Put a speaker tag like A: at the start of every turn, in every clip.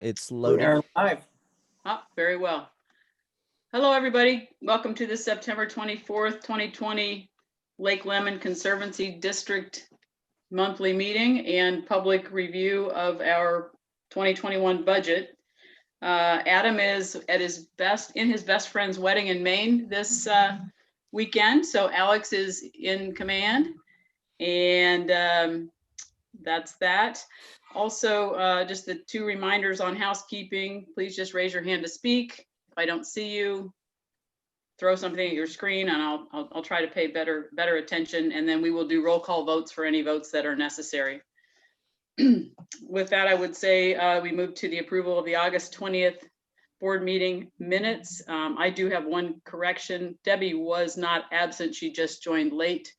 A: It's
B: We
A: loading.
B: are live.
C: Oh, very well. Hello, everybody. Welcome to the September 24th, 2020 Lake Lemon Conservancy District monthly meeting and public review of our 2021 budget. Adam is at his best friend's wedding in Maine this weekend, so Alex is in command, and that's that. Also, just the two reminders on housekeeping. Please just raise your hand to speak. If I don't see you, throw something at your screen and I'll try to pay better attention, and then we will do roll call votes for any votes that are necessary. With that, I would say we move to the approval of the August 20th board meeting minutes. I do have one correction. Debbie was not absent. She just joined late.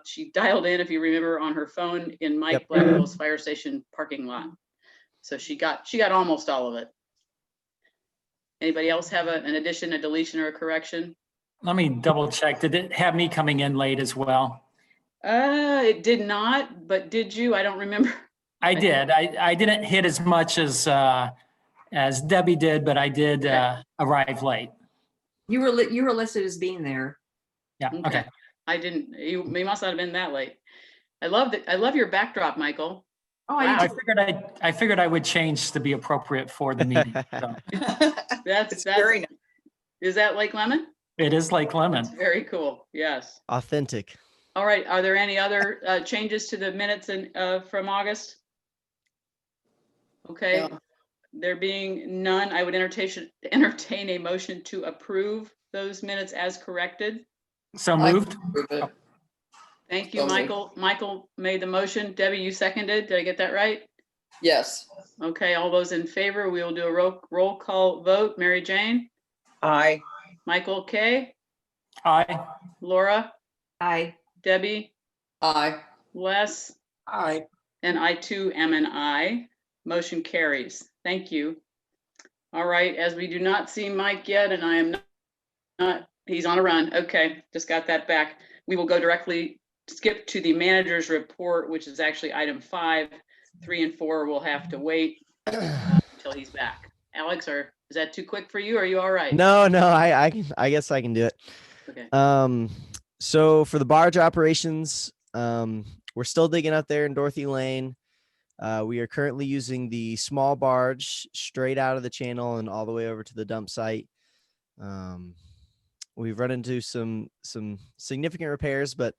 C: She dialed in, if you remember, on her phone in Mike Blackwell's fire station parking lot. So she got almost all of it. Anybody else have an addition, a deletion, or a correction?
D: Let me double check. Did it have me coming in late as well?
C: It did not, but did you? I don't remember.
D: I did. I didn't hit as much as Debbie did, but I did arrive late.
E: You were listed as being there.
D: Yeah. Okay.
C: I didn't. You must not have been that late. I love your backdrop, Michael.
E: Oh,
C: wow.
D: I figured I would change to be appropriate for the meeting. So.
C: That's
B: very nice.
C: Is that Lake Lemon?
D: It is Lake Lemon.
C: That's very cool. Yes.
A: Authentic.
C: All right. Are there any other changes to the minutes from August? Okay. No. There being none, I would entertain a motion to approve those minutes as corrected.
D: So moved.
C: Thank you, Michael. Michael made the motion. Debbie, you seconded. Did I get that right?
B: Yes.
C: Okay, all those in favor, we will do a roll call vote. Mary Jane?
B: Aye.
C: Michael K?
D: Aye.
C: Laura?
E: Aye.
C: Debbie?
B: Aye.
C: Les?
B: Aye.
C: And I too am an aye. Motion carries. Thank you. All right, as we do not see Mike yet, and I am not, he's on a run. Okay, just got that back. We will go directly skip to the manager's report, which is actually item 5. 3 and 4 will have to wait until he's back. Alex, is that too quick for you? Or are you all right?
A: No, I guess I can do it.
C: Okay.
A: So for the barge operations, we're still digging out there in Dorothy Lane. We are currently using the small barge straight out of the channel and all the way over to the dump site. We've run into some significant repairs, but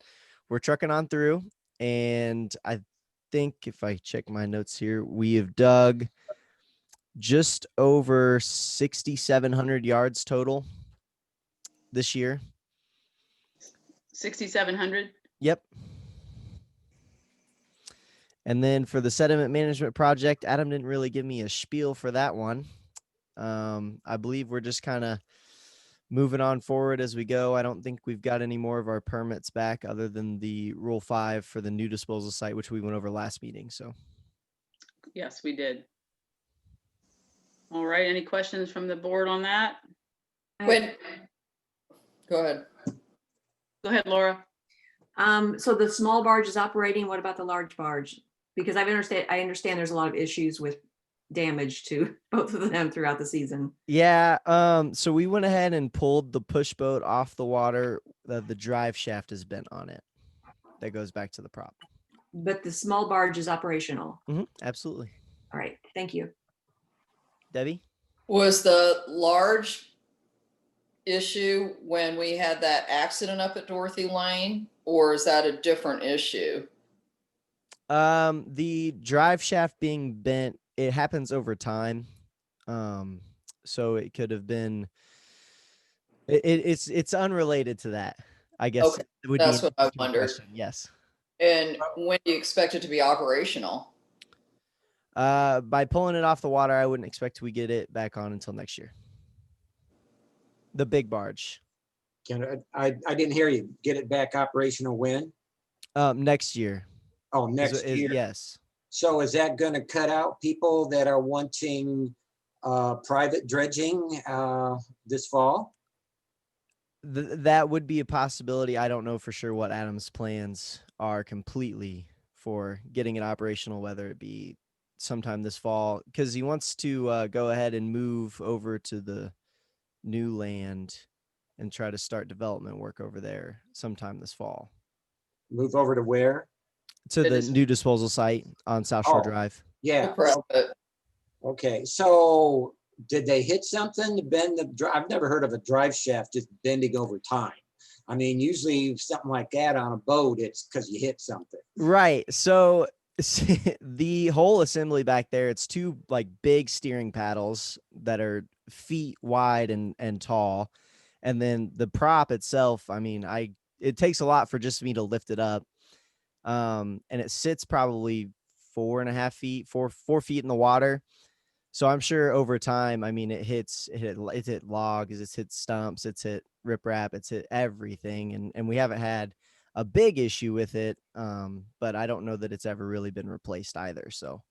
A: we're trucking on through. And I think if I check my notes here, we have dug just over 6,700 yards total this year.
C: 6,700?
A: Yep. And then for the sediment management project, Adam didn't really give me a spiel for that one. I believe we're just kind of moving on forward as we go. I don't think we've got any more of our permits back other than the Rule 5 for the new disposal site, which we went over last meeting. So,
C: yes, we did. All right. Any questions from the board on that?
B: Go ahead.
C: Go ahead, Laura.
E: So the small barge is operating. What about the large barge? Because I understand there's a lot of issues with damage to both of them throughout the season.
A: Yeah. So we went ahead and pulled the push boat off the water. The drive shaft has been on it. That goes back to the prop.
E: But the small barge is operational.
A: Mm-hmm, absolutely.
E: All right. Thank you.
A: Debbie?
B: Was the large issue when we had that accident up at Dorothy Lane, or is that a different issue?
A: The drive shaft being bent, it happens over time. So it could have been, it's unrelated to that, I guess.
B: Okay, that's what I wondered.
A: Question. Yes.
B: And when do you expect it to be operational?
A: By pulling it off the water, I wouldn't expect we get it back on until next year. The big barge.
F: I didn't hear you. Get it back operational when?
A: Next year.
F: Oh, next year.
A: Yes.
F: So is that going to cut out people that are wanting private dredging this fall?
A: That would be a possibility. I don't know for sure what Adam's plans are completely for getting it operational, whether it be sometime this fall, because he wants to go ahead and move over to the new land and try to start development work over there sometime this fall.
F: Move over to where?
A: To
C: The
A: the
C: dis-
A: new disposal site on South Shore
F: Oh.
A: Drive.
F: Yeah.
B: Private.
F: Okay. So did they hit something to bend the drive? I've never heard of a drive shaft just bending over time. I mean, usually something like that on a boat, it's because you hit something.
A: Right. So the whole assembly back there, it's two like big steering paddles that are feet wide and tall. And then the prop itself, I mean, it takes a lot for just me to lift it up. And it sits probably 4.5 feet, four feet in the water. So I'm sure over time, I mean, it's hit logs, it's hit stumps, it's hit riprap, it's hit everything. And we haven't had a big issue with it. But I don't know that it's ever really been replaced either. So.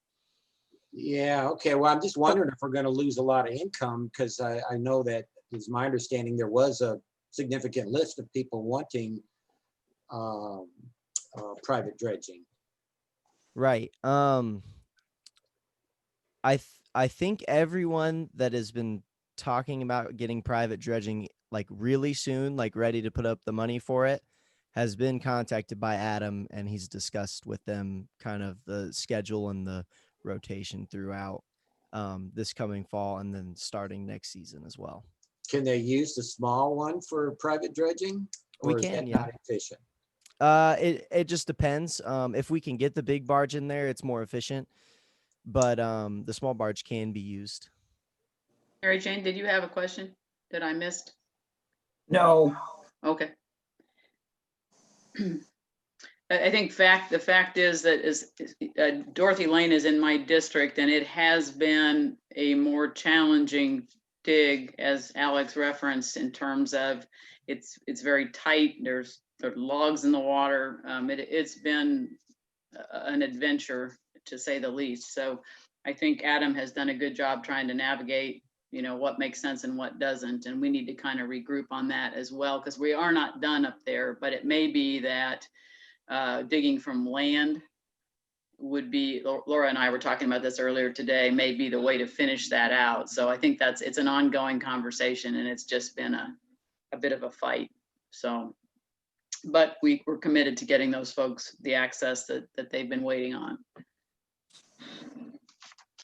F: Yeah. Okay. Well, I'm just wondering if we're going to lose a lot of income, because I know that, is my understanding, there was a significant list of people wanting private dredging.
A: Right. I think everyone that has been talking about getting private dredging like really soon, like ready to put up the money for it, has been contacted by Adam, and he's discussed with them kind of the schedule and the rotation throughout this coming fall and then starting next season as well.
F: Can they use the small one for private dredging?
A: We
F: Or is
A: can,
F: that
A: yeah.
F: not efficient?
A: It just depends. If we can get the big barge in there, it's more efficient, but the small barge can be used.
C: Mary Jane, did you have a question that I missed?
G: No,
C: Okay. I think the fact is that Dorothy Lane is in my district, and it has been a more challenging dig, as Alex referenced, in terms of it's very tight. There are logs in the water. It's been an adventure, to say the least. So I think Adam has done a good job trying to navigate, what makes sense and what doesn't. And we need to kind of regroup on that as well, because we are not done up there, but it may be that digging from land would be, Laura and I were talking about this earlier today, may be the way to finish that out. So I think it's an ongoing conversation, and it's just been a bit of a fight. So, but we're committed to getting those folks the access that they've been waiting on.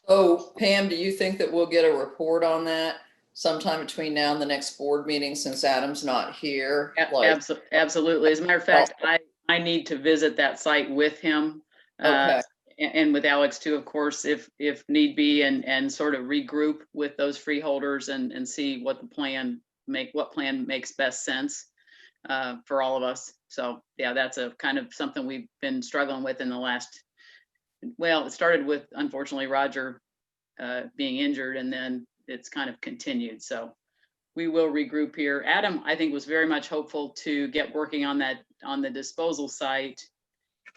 B: Oh, Pam, do you think that we'll get a report on that sometime between now and the next board meeting, since Adam's not here?
C: Absolutely. As a matter of fact, I need to visit that site with him.
B: Okay.
C: And with Alex too, of course, if need be, and sort of regroup with those freeholders and see what plan makes best sense for all of us. So yeah, that's a kind of something we've been struggling with in the last, well, it started with, unfortunately, Roger being injured, and then it's kind of continued. So we will regroup here. Adam, I think, was very much hopeful to get working on the disposal site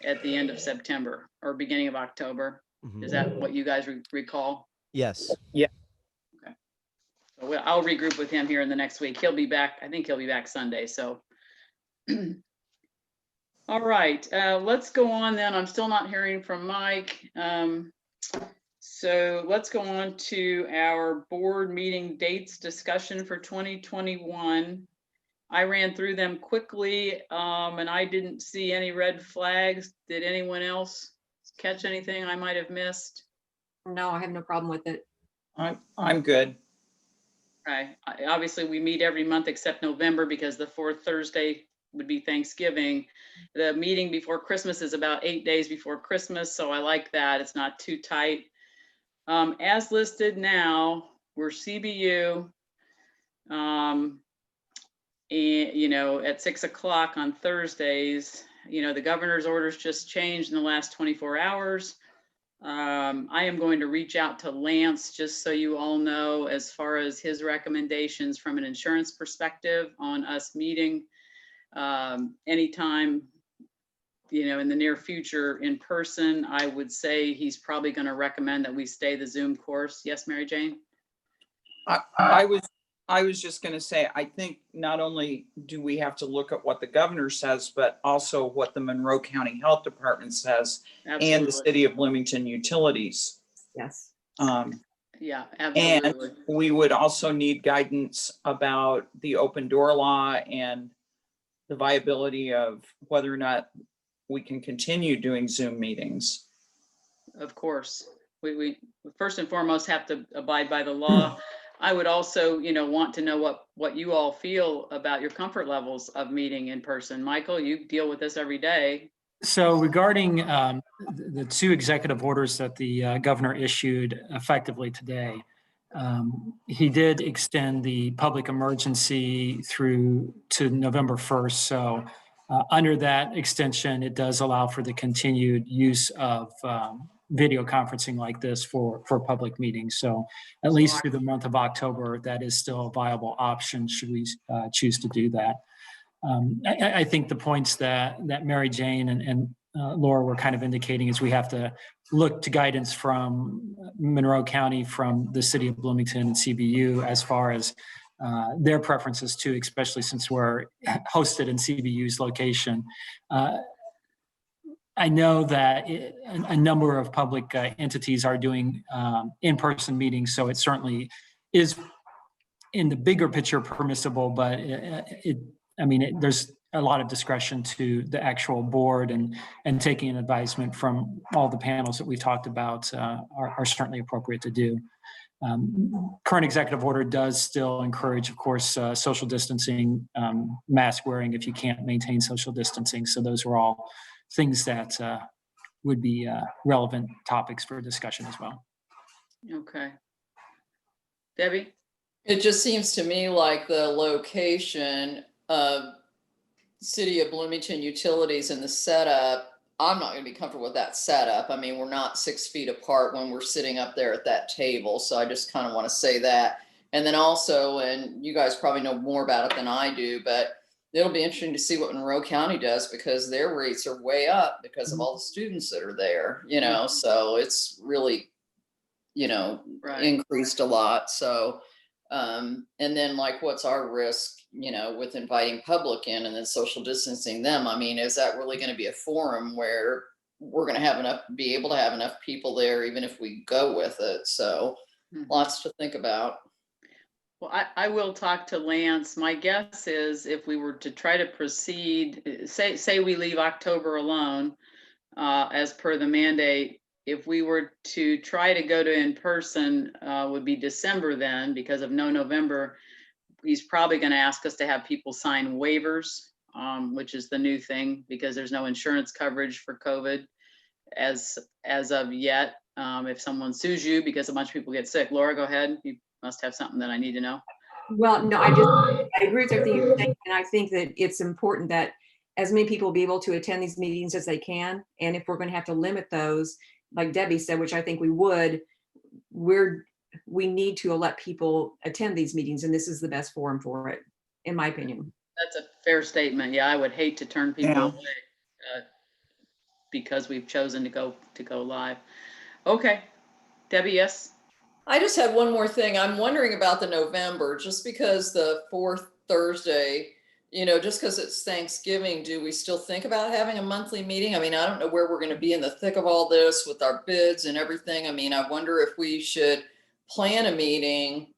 C: at the end of September or beginning of October.
A: Mhm.
C: Is that what you guys recall?
A: Yes.
C: Okay. So I'll regroup with him here in the next week. He'll be back. I think he'll be back Sunday. So. All right, let's go on then. I'm still not hearing from Mike. So let's go on to our board meeting dates discussion for 2021. I ran through them quickly, and I didn't see any red flags. Did anyone else catch anything I might have missed?
E: No, I have no problem with it.
G: I'm good.
C: Okay. Obviously, we meet every month except November, because the fourth Thursday would be Thanksgiving. The meeting before Christmas is about 8 days before Christmas, so I like that. It's not too tight. As listed now, we're CBU, and at 6 o'clock on Thursdays. The governor's orders just changed in the last 24 hours. I am going to reach out to Lance, just so you all know, as far as his recommendations from an insurance perspective on us meeting anytime, in the near future in person. I would say he's probably going to recommend that we stay the Zoom course. Yes, Mary Jane?
G: I was just going to say, I think not only do we have to look at what the governor says, but also what the Monroe County Health Department says.
C: Absolutely.
G: And the City of Bloomington Utilities
E: Yes.
C: Yeah,
G: And
C: absolutely.
G: we would also need guidance about the open door law and the viability of whether or not we can continue doing Zoom meetings.
C: Of course, we first and foremost have to abide by the law. I would also, want to know what you all feel about your comfort levels of meeting in person. Michael, you deal with this every day.
D: So regarding the two executive orders that the governor issued effectively today, he did extend the public emergency through to November 1st. So under that extension, it does allow for the continued use of video conferencing like this for public meetings. So at least through the month of October, that is still a viable option should we choose to do that. I think the points that Mary Jane and Laura were kind of indicating is we have to look to guidance from Monroe County, from the city of Bloomington and CBU as far as their preferences too, especially since we're hosted in CBU's location. I know that a number of public entities are doing in-person meetings, so it certainly is in the bigger picture permissible, but there's a lot of discretion to the actual board, and taking an advisement from all the panels that we've talked about are certainly appropriate to do. Current executive order does still encourage, of course, social distancing, mask wearing if you can't maintain social distancing. So those are all things that would be relevant topics for discussion as well.
C: Okay. Debbie?
B: It just seems to me like the location of City of Bloomington utilities and the setup, I'm not going to be comfortable with that setup. I mean, we're not 6 feet apart when we're sitting up there at that table. So I just kind of want to say that. And then also, and you guys probably know more about it than I do, but it'll be interesting to see what Monroe County does, because their rates are way up because of all the students that are there, so it's really,
C: Right.
B: increased a lot. So, and then like, what's our risk, with inviting public in and then social distancing them? I mean, is that really going to be a forum where we're going to be able to have enough people there, even if we go with it? So lots to think about.
C: Well, I will talk to Lance. My guess is if we were to try to proceed, say we leave October alone, as per the mandate, if we were to try to go to in-person, would be December then, because of no November. He's probably going to ask us to have people sign waivers, which is the new thing, because there's no insurance coverage for COVID as of yet. If someone sues you because a bunch of people get sick. Laura, go ahead. You must have something that I need to know.
E: Well, no, I agree with everything you're saying. And I think that it's important that as many people be able to attend these meetings as they can. And if we're going to have to limit those, like Debbie said, which I think we would, we need to let people attend these meetings, and this is the best forum for it, in my opinion.
C: That's a fair statement. Yeah, I would hate to turn people away because we've chosen to go live. Okay, Debbie, yes?
B: I just had one more thing. I'm wondering about the November, just because the fourth Thursday, just because it's Thanksgiving, do we still think about having a monthly meeting? I mean, I don't know where we're going to be in the thick of all this with our bids and everything. I mean, I wonder if we should plan a meeting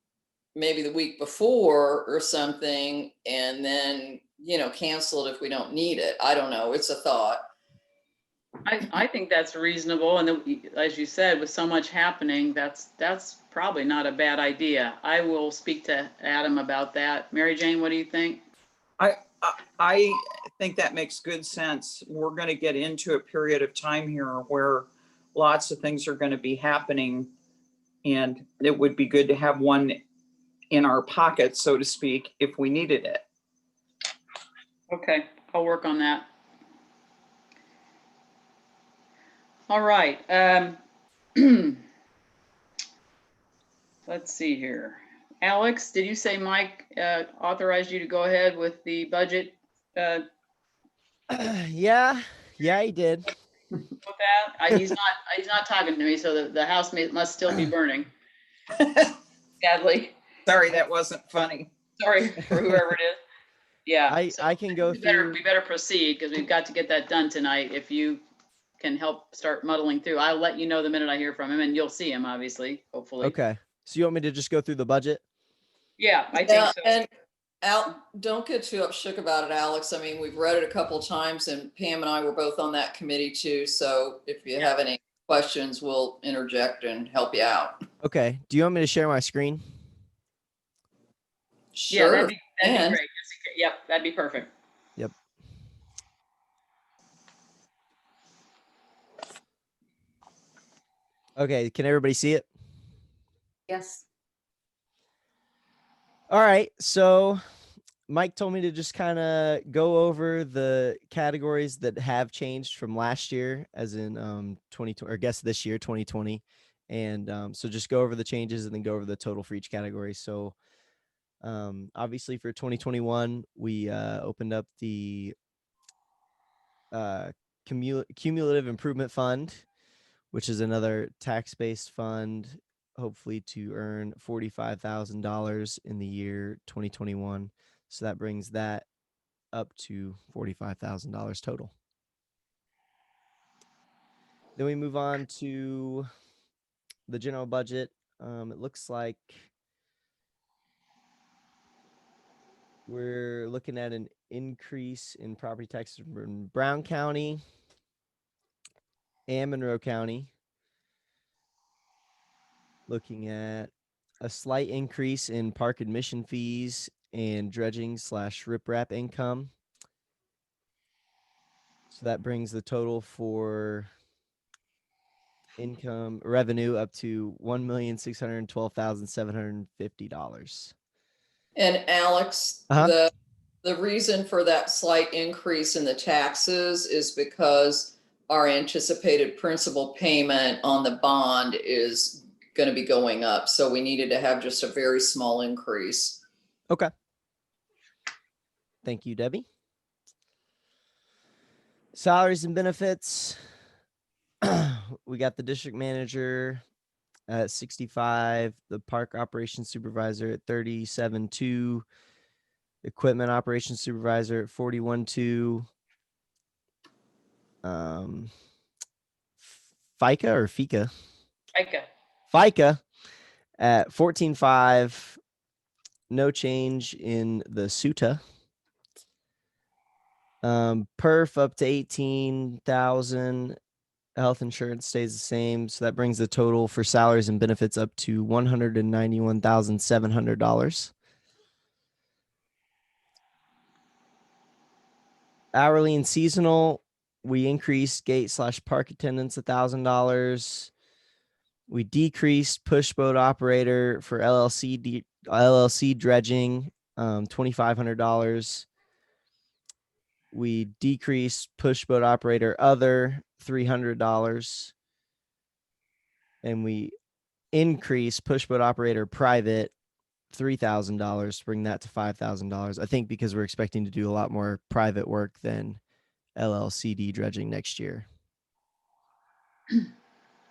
B: maybe the week before or something, and then, cancel it if we don't need it. I don't know. It's a thought.
C: I think that's reasonable. And as you said, with so much happening, that's probably not a bad idea. I will speak to Adam about that. Mary Jane, what do you think?
G: I think that makes good sense. We're going to get into a period of time here where lots of things are going to be happening, and it would be good to have one in our pocket, so to speak, if we needed it.
C: Okay, I'll work on that. All right. Let's see here. Alex, did you say Mike authorized you to go ahead with the budget?
A: Yeah, he did.
C: With that, he's not talking to me, so the house must still be burning. Sadly.
G: Sorry, that wasn't funny.
C: Sorry for whoever it is. Yeah,
A: I can go through.
C: We better proceed, because we've got to get that done tonight. If you can help start muddling through. I'll let you know the minute I hear from him, and you'll see him, obviously, hopefully.
A: Okay. So you want me to just go through the budget?
C: Yeah, I think
B: Yeah,
C: so.
B: and don't get too upshook about it, Alex. I mean, we've read it a couple of times, and Pam and I were both on that committee too. So if you have any questions, we'll interject and help you out.
A: Okay. Do you want me to share my screen?
C: Yeah,
B: Sure.
C: that'd be
B: and
C: great. Yep, that'd be perfect.
A: Yep. Okay. Can everybody see it?
E: Yes.
A: All right. So Mike told me to just kind of go over the categories that have changed from last year, as in 2020, or I guess this year, 2020. And so just go over the changes and then go over the total for each category. So obviously for 2021, we opened up the cumulative improvement fund, which is another tax-based fund, hopefully to earn $45,000 in the year 2021. So that brings that up to $45,000 total. Then we move on to the general budget. It looks like we're looking at an increase in property taxes in Brown County and Monroe County. Looking at a slight increase in park admission fees and dredging / riprap income. So that brings the total for income revenue up to $1,612,750.
B: And Alex, the reason for that slight increase in the taxes is because our anticipated principal payment on the bond is going to be going up. So we needed to have just a very small increase.
A: Okay. Thank you, Debbie. Salaries and benefits. We got the district manager at 65, the park operations supervisor at 37.2, equipment operations supervisor at 41.2. FICA or FICA? FICA at 14.5. No change in the SUTA. Perf up to 18,000. Health insurance stays the same, so that brings the total for salaries and benefits up to $191,700. Hourly and seasonal, we increased gate / park attendants $1,000. We decreased push boat operator for LLC dredging $2,500. We decreased push boat operator other $300, and we increased push boat operator private $3,000 to bring that to $5,000. I think because we're expecting to do a lot more private work than LLCD dredging next year,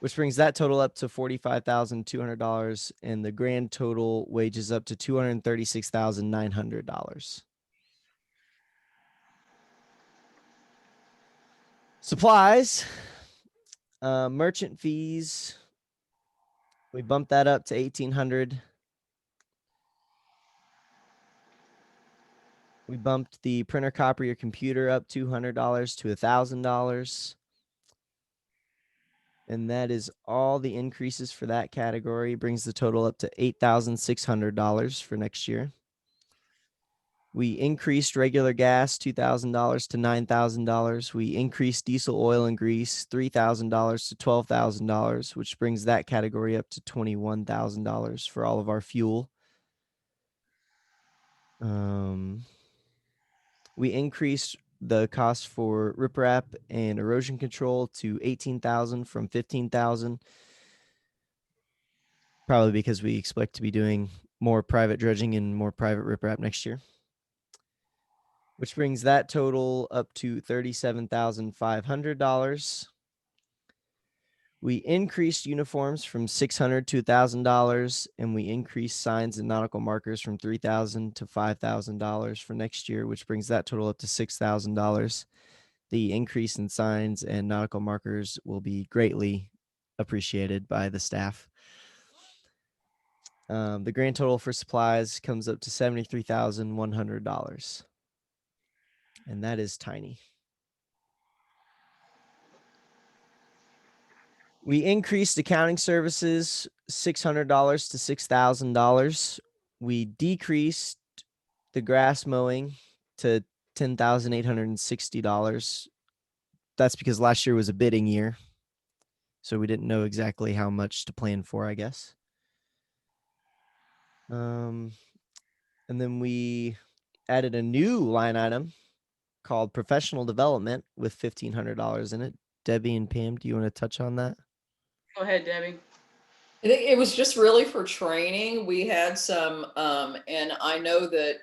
A: which brings that total up to $45,200, and the grand total wages up to $236,900. Supplies, merchant fees, we bumped that up to $1,800. We bumped the printer, copier, computer up $200 to $1,000. And that is all the increases for that category. Brings the total up to $8,600 for next year. We increased regular gas $2,000 to $9,000. We increased diesel, oil, and grease $3,000 to $12,000, which brings that category up to $21,000 for all of our fuel. We increased the cost for riprap and erosion control to $18,000 from $15,000. Probably because we expect to be doing more private dredging and more private riprap next year, which brings that total up to $37,500. We increased uniforms from $600 to $1,000, and we increased signs and nautical markers from $3,000 to $5,000 for next year, which brings that total up to $6,000. the increase in signs and nautical markers will be greatly appreciated by the staff. The grand total for supplies comes up to $73,100. And that is tiny. We increased accounting services $600 to $6,000. We decreased the grass mowing to $10,860. That's because last year was a bidding year, so we didn't know exactly how much to plan for, I guess. And then we added a new line item called professional development with $1,500 in it. Debbie and Pam, do you want to touch on that?
C: Go ahead, Debbie.
B: I think it was just really for training. We had some, and I know that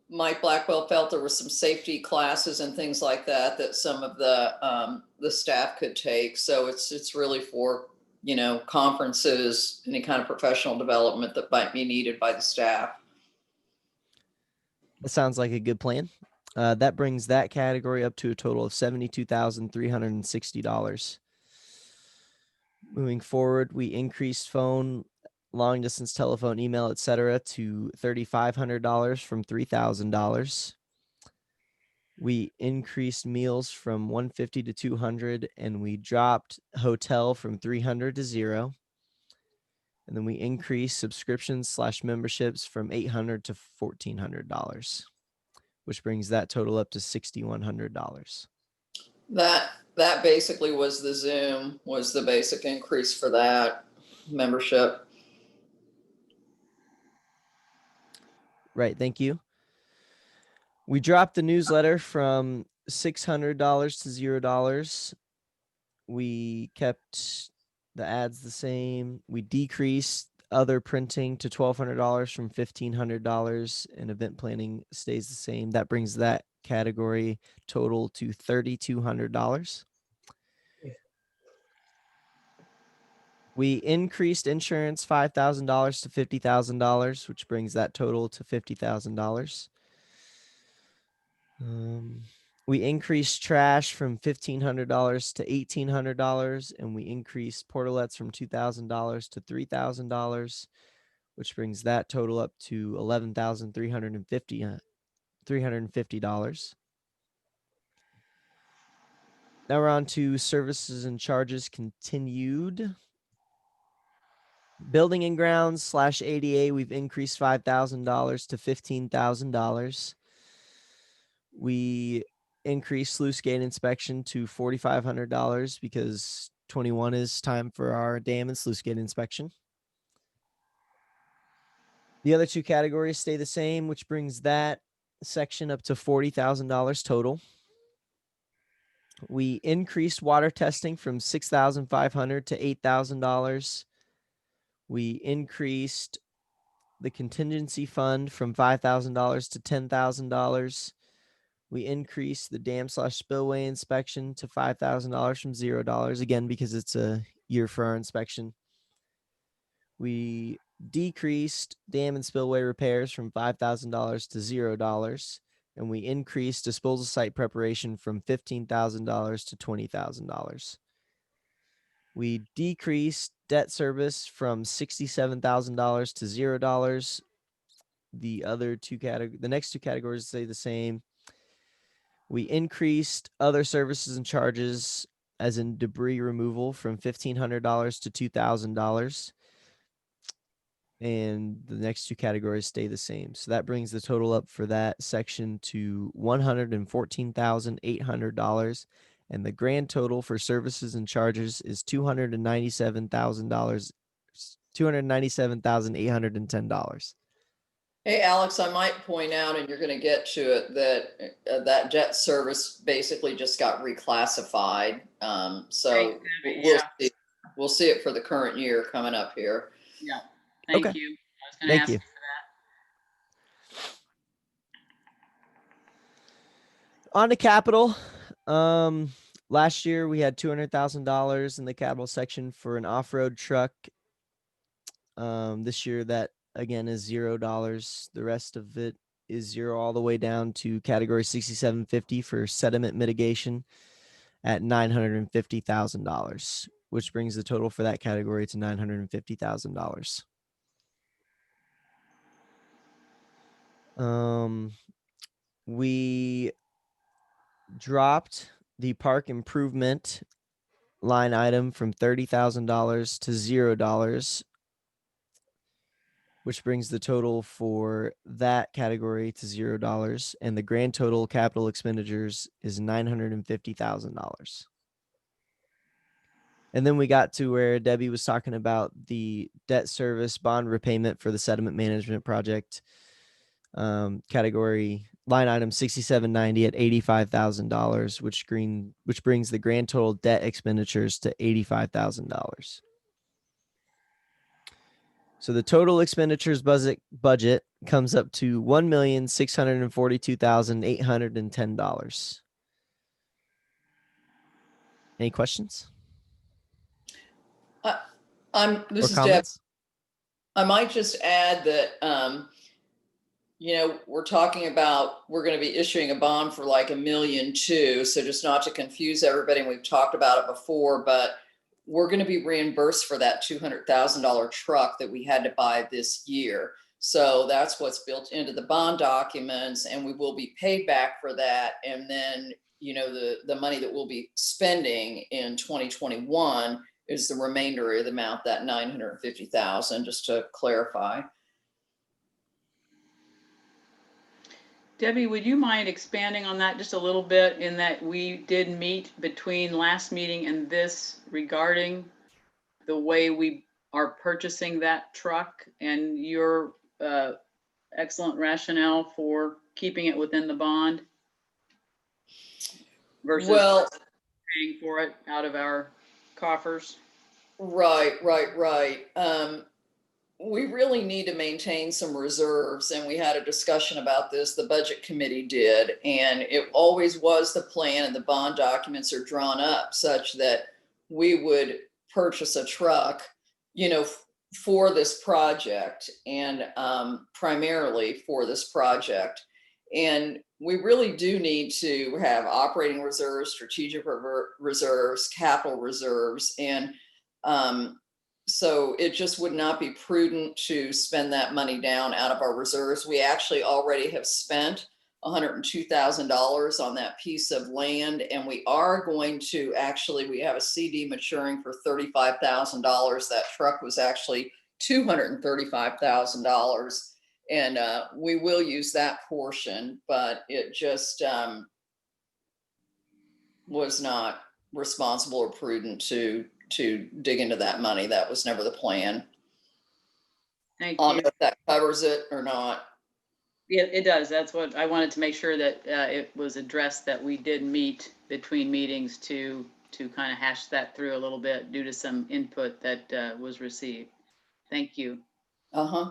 B: Mike Blackwell felt there were some safety classes and things like that that some of the staff could take. So it's really for, you know, conferences, any kind of professional development that might be needed by the staff.
A: That sounds like a good plan. That brings that category up to a total of $72,360. Moving forward, we increased phone, long distance telephone, email, etc. to $3,500 from $3,000. We increased meals from 150 to 200, and we dropped hotel from 300 to 0. And then we increased subscriptions / memberships from $800 to $1,400, which brings that total up to $6,100.
B: That basically was the Zoom, was the basic increase for that membership.
A: Right, thank you. We dropped the newsletter from $600 to $0. We kept the ads the same. We decreased other printing to $1,200 from $1,500, and event planning stays the same. That brings that category total to $3,200. We increased insurance $5,000 to $50,000, which brings that total to $50,000. We increased trash from $1,500 to $1,800, and we increased portalets from $2,000 to $3,000, which brings that total up to $11,350. Now we're on to services and charges continued. Building and grounds / ADA, we've increased $5,000 to $15,000. We increased sluice gate inspection to $4,500 because 21 is time for our dam and sluice gate inspection. The other two categories stay the same, which brings that section up to $40,000 total. We increased water testing from $6,500 to $8,000. We increased the contingency fund from $5,000 to $10,000. We increased the dam / spillway inspection to $5,000 from $0, again, because it's a year for our inspection. We decreased dam and spillway repairs from $5,000 to $0. And we increased disposal site preparation from $15,000 to $20,000. We decreased debt service from $67,000 to $0. The next two categories stay the same. We increased other services and charges, as in debris removal, from $1,500 to $2,000. And the next two categories stay the same. So that brings the total up for that section to $114,800. And the grand total for services and charges is $297,000, $297,810.
B: Hey, Alex, I might point out, and you're going to get to it, that that debt service basically just got reclassified. So we'll see it for the current year coming up here.
C: Yeah. Thank
A: Okay.
C: you. I was going to
A: Thank
C: ask
A: you.
C: you for that.
A: On to capital. Last year we had $200,000 in the capital section for an off-road truck. This year that again is $0. The rest of it is zero all the way down to category 6750 for sediment mitigation at $950,000, which brings the total for that category to $950,000. We dropped the park improvement line item from $30,000 to $0, which brings the total for that category to $0. And the grand total capital expenditures is $950,000. And then we got to where Debbie was talking about the debt service bond repayment for the sediment management project, category line item 6790 at $85,000, which brings the grand total debt expenditures to $85,000. So the total expenditures budget comes up to $1,642,810. Any questions
B: This
A: or
B: is Deb.
A: comments?
B: I might just add that, we're talking about, we're going to be issuing a bond for like $1.2 million. So just not to confuse everybody, and we've talked about it before, but we're going to be reimbursed for that $200,000 truck that we had to buy this year. So that's what's built into the bond documents, and we will be paid back for that. And then, the money that we'll be spending in 2021 is the remainder of the amount, that $950,000, just to clarify.
C: Debbie, would you mind expanding on that just a little bit, in that we did meet between last meeting and this regarding the way we are purchasing that truck and your excellent rationale for keeping it within the bond versus paying for it out of our coffers?
B: Right. We really need to maintain some reserves, and we had a discussion about this, the budget committee did, and it always was the plan, and the bond documents are drawn up such that we would purchase a truck, for this project, and primarily for this project. And we really do need to have operating reserves, strategic reserves, capital reserves, and so it just would not be prudent to spend that money down out of our reserves. We actually already have spent $102,000 on that piece of land, and we are going to we have a CD maturing for $35,000. That truck was actually $235,000, and we will use that portion, but it just was not responsible or prudent to dig into that money. That was never the plan.
C: Thank
B: I don't
C: you.
B: know if that covers it or not.
C: Yeah, it does. That's what I wanted to make sure that it was addressed, that we did meet between meetings to kind of hash that through a little bit due to some input that was received. Thank you. Okay.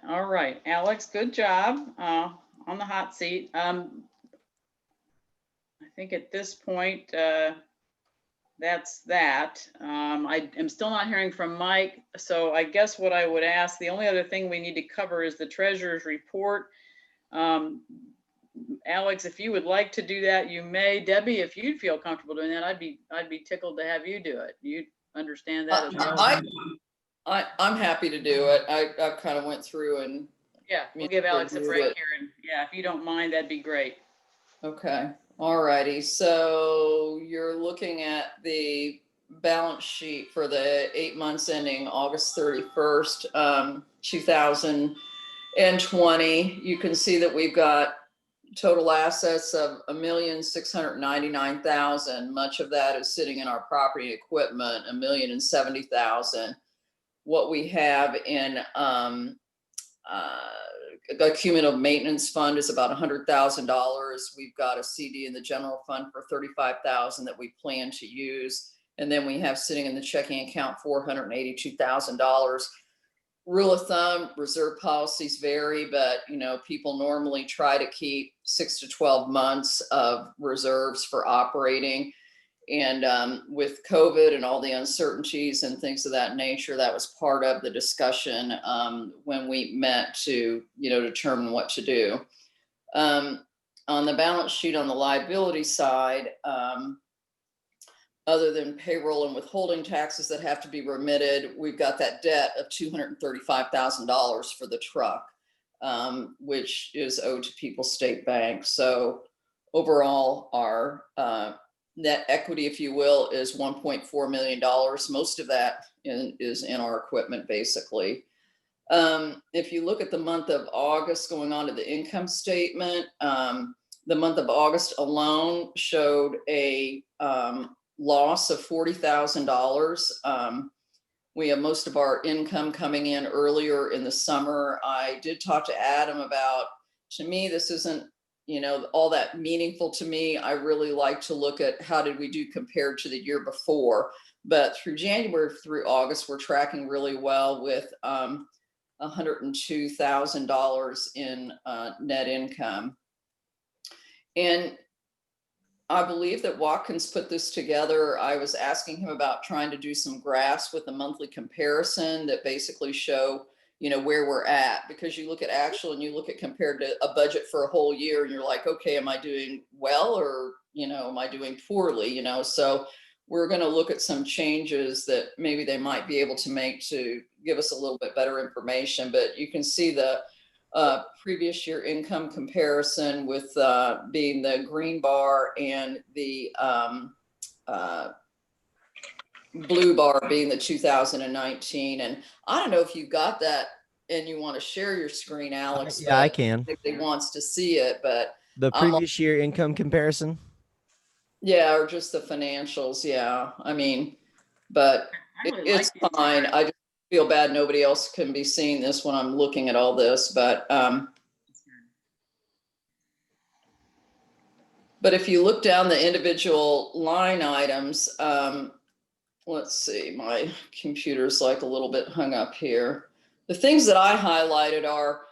C: All right, Alex, good job on the hot seat. I think at this point, that's that. I am still not hearing from Mike. So I guess what I would ask, the only other thing we need to cover is the treasurer's report. Alex, if you would like to do that, you may. Debbie, if you'd feel comfortable doing that, I'd be tickled to have you do it. You understand that as well?
B: I'm happy to do it. I kind of went through and.
C: Yeah, we'll give Alex a break here, and yeah, if you don't mind, that'd be great. Okay.
B: All righty. So you're looking at the balance sheet for the 8 months ending August 31st, 2020. You can see that we've got total assets of $1,699,000. Much of that is sitting in our property equipment, $1,070,000. What we have in the cumulative maintenance fund is about $100,000. We've got a CD in the general fund for $35,000 that we plan to use. And then we have sitting in the checking account $482,000. Rule of thumb, reserve policies vary, but people normally try to keep 6 to 12 months of reserves for operating. And with COVID and all the uncertainties and things of that nature, that was part of the discussion when we met to, determine what to do. On the balance sheet on the liability side, other than payroll and withholding taxes that have to be remitted, we've got that debt of $235,000 for the truck, which is owed to People's State Bank. So overall, our net equity, if you will, is $1.4 million. Most of that is in our equipment, basically. If you look at the month of August, going on to the income statement, the month of August alone showed a loss of $40,000. We have most of our income coming in earlier in the summer. I did talk to Adam about, to me, this isn't, all that meaningful to me. I really like to look at how did we do compared to the year before. But through January through August, we're tracking really well with $102,000 in net income. And I believe that Watkins put this together. I was asking him about trying to do some graphs with a monthly comparison that basically show, where we're at, because you look at actual and you look at compared to a budget for a whole year and you're like, okay, am I doing well or, am I doing poorly? So we're going to look at some changes that maybe they might be able to make to give us a little bit better information. But you can see the previous year income comparison with being the green bar and the blue bar being the 2019. And I don't know if you got that and you want to share your screen, Alex.
A: Yeah, I can.
B: If he wants to see it, but
A: The previous year income comparison.
B: Yeah, or just the financials. Yeah, I mean, but it's fine. I just feel bad nobody else can be seeing this when I'm looking at all this, but if you look down the individual line items, let's see, my computer's like a little bit hung up here. The things that I highlighted are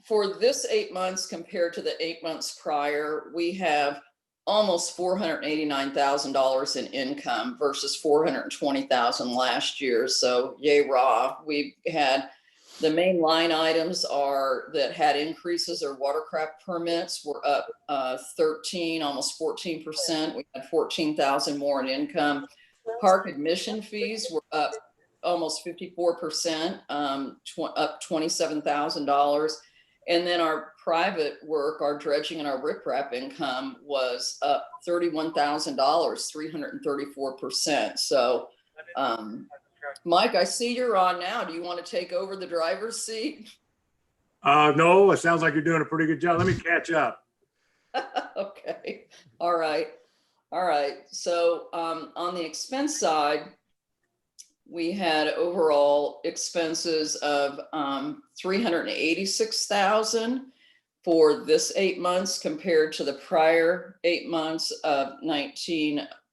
B: for this 8 months compared to the 8 months prior, we have almost $489,000 in income versus $420,000 last year. So yay rah. We've had the main line items are that had increases or watercraft permits were up 13, almost 14%. We had 14,000 more in income. Park admission fees were up almost 54%, up $27,000. And then our private work, our dredging and our riprap income was up $31,000, 334%. So, Mike, I see you're on now. Do you want to take over the driver's seat?
H: No, it sounds like you're doing a pretty good job. Let me catch up.
B: Okay. All right. All right. So on the expense side, we had overall expenses of $386,000 for this 8 months compared to the prior 8 months of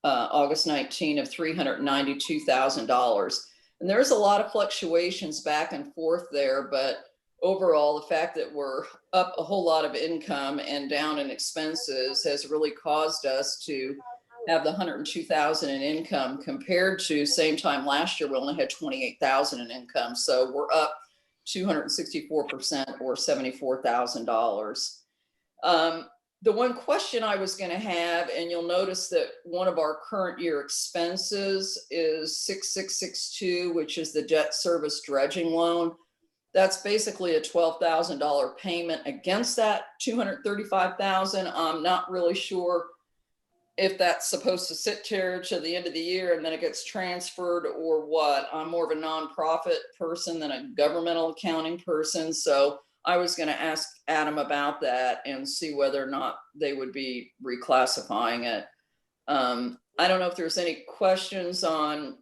B: August 19 of $392,000. And there's a lot of fluctuations back and forth there, but overall, the fact that we're up a whole lot of income and down in expenses has really caused us to have the $102,000 in income compared to same time last year, we only had $28,000 in income. So we're up 264% or $74,000. The one question I was going to have, and you'll notice that one of our current year expenses is 6662, which is the debt service dredging loan. That's basically a $12,000 payment against that $235,000. I'm not really sure if that's supposed to sit here to the end of the year and then it gets transferred or what. I'm more of a nonprofit person than a governmental accounting person. So I was going to ask Adam about that and see whether or not they would be reclassifying it. I don't know if there's any questions on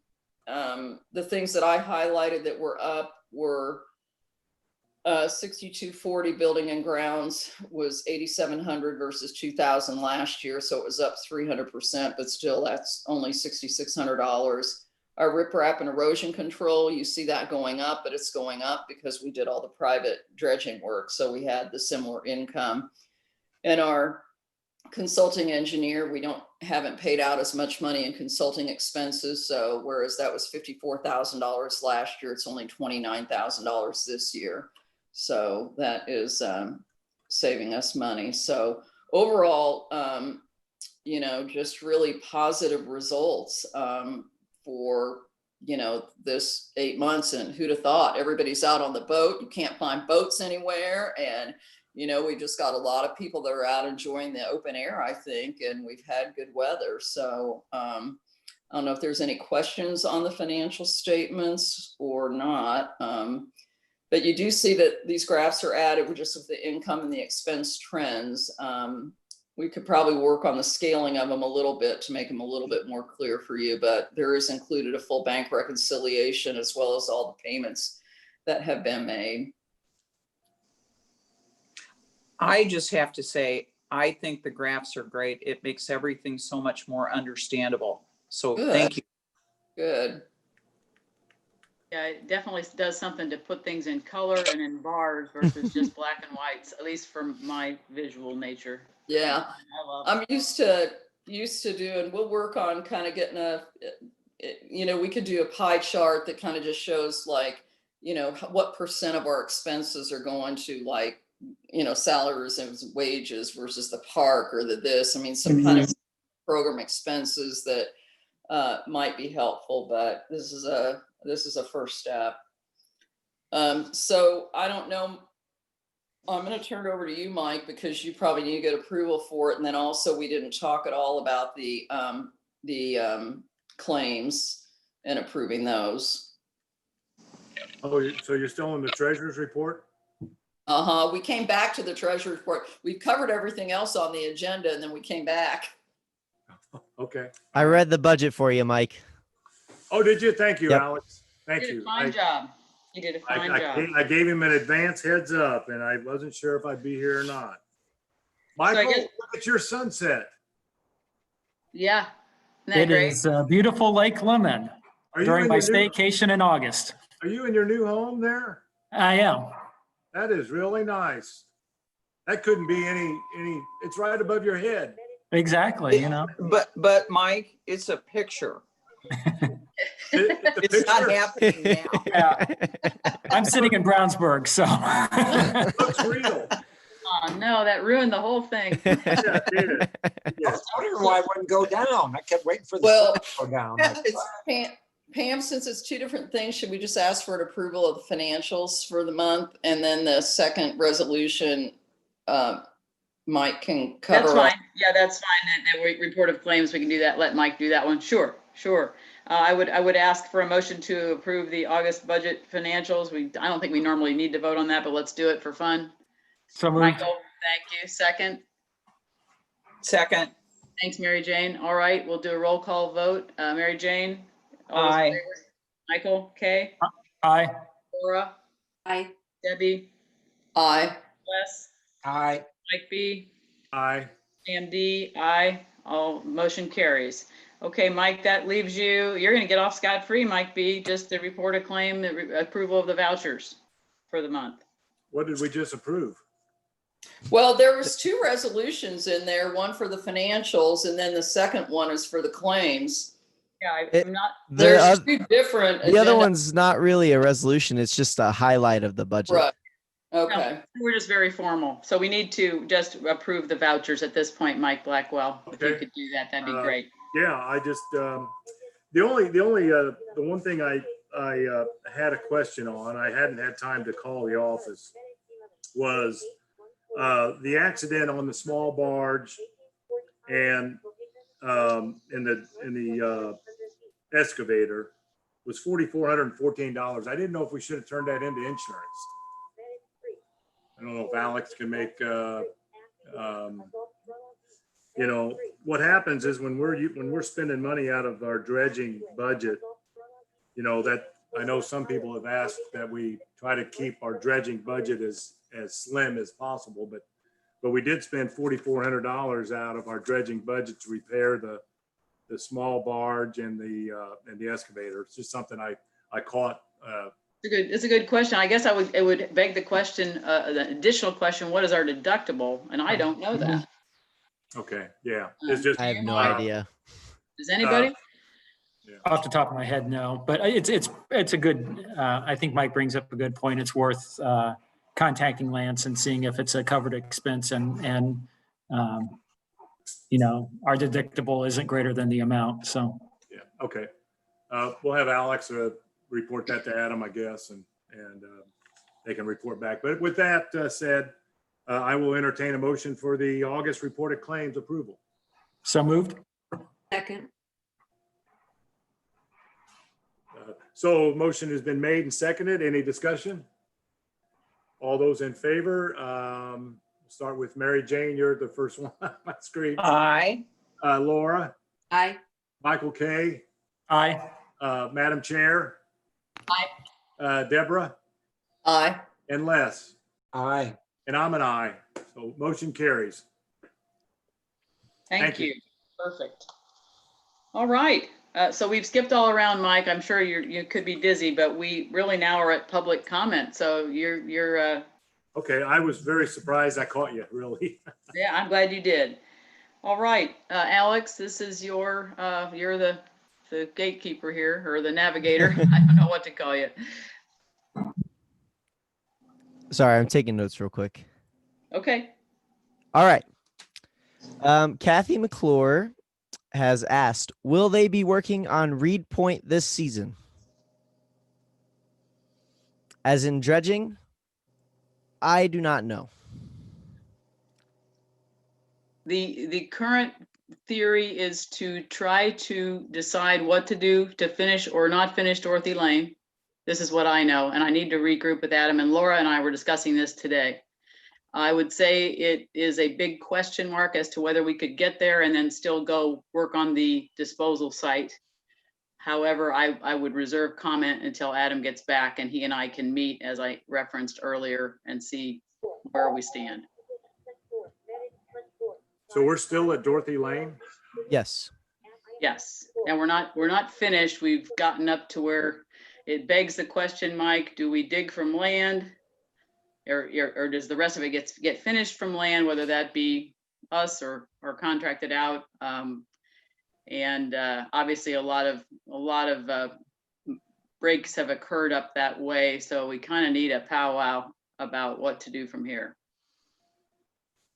B: the things that I highlighted that were up were 6240 building and grounds was 8,700 versus 2,000 last year. So it was up 300%, but still that's only $6,600. Our riprap and erosion control, you see that going up, but it's going up because we did all the private dredging work. So we had the similar income. And our consulting engineer, we haven't paid out as much money in consulting expenses. So whereas that was $54,000 last year, it's only $29,000 this year. So that is saving us money. So overall, just really positive results for, this 8 months. And who'd have thought? Everybody's out on the boat. You can't find boats anywhere. And we just got a lot of people that are out enjoying the open air, I think, and we've had good weather. So I don't know if there's any questions on the financial statements or not. But you do see that these graphs are added with just with the income and the expense trends. We could probably work on the scaling of them a little bit to make them a little bit more clear for you, but there is included a full bank reconciliation as well as all the payments that have been made.
G: I just have to say, I think the graphs are great. It makes everything so much more understandable. So thank you.
B: Good.
C: Yeah, it definitely does something to put things in color and in bars versus just black and whites, at least from my visual nature.
B: Yeah,
C: I love
B: I'm used to doing, we'll work on kind of getting we could do a pie chart that kind of just shows like, what % of our expenses are going to like, salaries and wages versus the park or the this. I mean, some kind of program expenses that might be helpful, but this is a first step. So I don't know. I'm going to turn it over to you, Mike, because you probably need to get approval for it. And then also we didn't talk at all about the claims and approving those.
H: Oh, so you're still in the treasurer's report?
B: We came back to the treasurer's report. We covered everything else on the agenda and then we came back.
H: Okay.
A: I read the budget for you, Mike.
H: Oh, did you? Thank you,
A: Yep.
H: Alex. Thank
C: You did
H: you.
C: a fine job. You did a fine job.
H: I gave him an advance heads up and I wasn't sure if I'd be here or not. Michael,
C: guess-
H: look at your sunset.
C: Yeah. Isn't that
D: It
C: great?
D: is a beautiful Lake Lemon
H: Are you
D: during
H: in
D: my
H: your new-
D: staycation in August.
H: Are you in your new home there?
D: I am.
H: That is really nice. That couldn't be any, it's right above your head.
D: Exactly,
G: But Mike, it's a picture.
H: The
G: It's not
H: picture
G: happening now.
D: Yeah. I'm sitting in Brownsburg, so.
H: looks real.
C: Oh, no, that ruined the whole thing.
H: Yeah, it did.
F: I was wondering why it wouldn't go down. I kept waiting for the
B: Well,
F: sun to go down.
B: It's Pam, since it's two different things, should we just ask for an approval of the financials for the month? And then the second resolution, Mike can cover.
C: That's fine. Yeah, that's fine. And report of claims, we can do that. Let Mike do that one. Sure. I would ask for a motion to approve the August budget financials. I don't think we normally need to vote on that, but let's do it for fun.
D: So moved.
C: Michael, thank you. Second.
G: Second,
C: Thanks, Mary Jane. All right, we'll do a roll call vote. Mary Jane? all those in
G: Aye.
C: favor? Michael, Kay,
D: Aye.
C: Laura,
E: Aye.
C: Debbie,
B: Aye.
C: Les,
F: Aye.
C: Mike B,
H: Aye.
C: Sam D, aye. All motion carries. Okay, Mike, that leaves you're gonna get off scot-free, Mike B, just to report a claim, approval of the vouchers for the month.
H: What did we just approve?
B: Well, there was two resolutions in there, one for the financials, and then the second one is for the claims.
C: Yeah,
A: It-
C: I'm not,
B: There's two different.
A: The other
B: agenda-
A: one's not really a resolution. It's just a highlight of the budget.
B: Right. Okay.
C: we're just very formal. So we need to just approve the vouchers at this point, Mike Blackwell. If you
H: Okay.
C: could do that, that'd be
H: Uh,
C: great.
H: Yeah, I just, the one thing I had a question on, I hadn't had time to call the office, was the accident on the small barge and in the excavator was $4,414. I didn't know if we should have turned that into insurance. I don't know if Alex can make, what happens is when we're spending money out of our dredging budget, that I know some people have asked that we try to keep our dredging budget as slim as possible, but we did spend $4,400 out of our dredging budget to repair the small barge and the excavator. It's just something I caught.
C: It's a good question. I guess it would beg the question, the additional question, what is our deductible? And I don't know that.
H: Okay, yeah, it's just.
A: I have no
H: uh,
A: idea.
C: Does anybody?
D: Off the top of my head, no, but it's a good, I think Mike brings up a good point. It's worth contacting Lance and seeing if it's a covered expense and our deductible isn't greater than the amount, so.
H: Yeah, okay. We'll have Alex report that to Adam, I guess, and they can report back. But with that said, I will entertain a motion for the August reported claims approval.
D: So moved.
E: Second.
H: So motion has been made and seconded. Any discussion? All those in favor? Start with Mary Jane. You're the first one on my screen.
G: Aye.
H: Laura,
E: Aye.
H: Michael K,
D: Aye.
H: Madam Chair.
B: Aye.
H: Deborah
B: Aye.
H: and Les.
F: Aye.
H: And I'm an aye. So motion carries.
C: Thank
H: Thank you.
C: you. Perfect. All right. So we've skipped all around, Mike. I'm sure you could be dizzy, but we really now are at public comment. So you're
H: Okay, I was very surprised I caught you, really.
C: yeah, I'm glad you did. All right, Alex, this is you're the gatekeeper here, or the navigator. I don't know what to call you.
A: Sorry, I'm taking notes real quick.
C: Okay.
A: All right. Kathy McClure has asked, will they be working on Reed Point this season? As in dredging? I do not know.
C: The current theory is to try to decide what to do to finish or not finish Dorothy Lane. This is what I know, and I need to regroup with Adam, and Laura and I were discussing this today. I would say it is a big question mark as to whether we could get there and then still go work on the disposal site. However, I would reserve comment until Adam gets back and he and I can meet, as I referenced earlier, and see where we stand.
H: So we're still at Dorothy Lane?
A: Yes.
C: Yes, and we're not finished. We've gotten up to where it begs the question, Mike, do we dig from land? Or does the rest of it get finished from land, whether that be us or contracted out? And obviously a lot of breaks have occurred up that way. So we kind of need a powwow about what to do from here.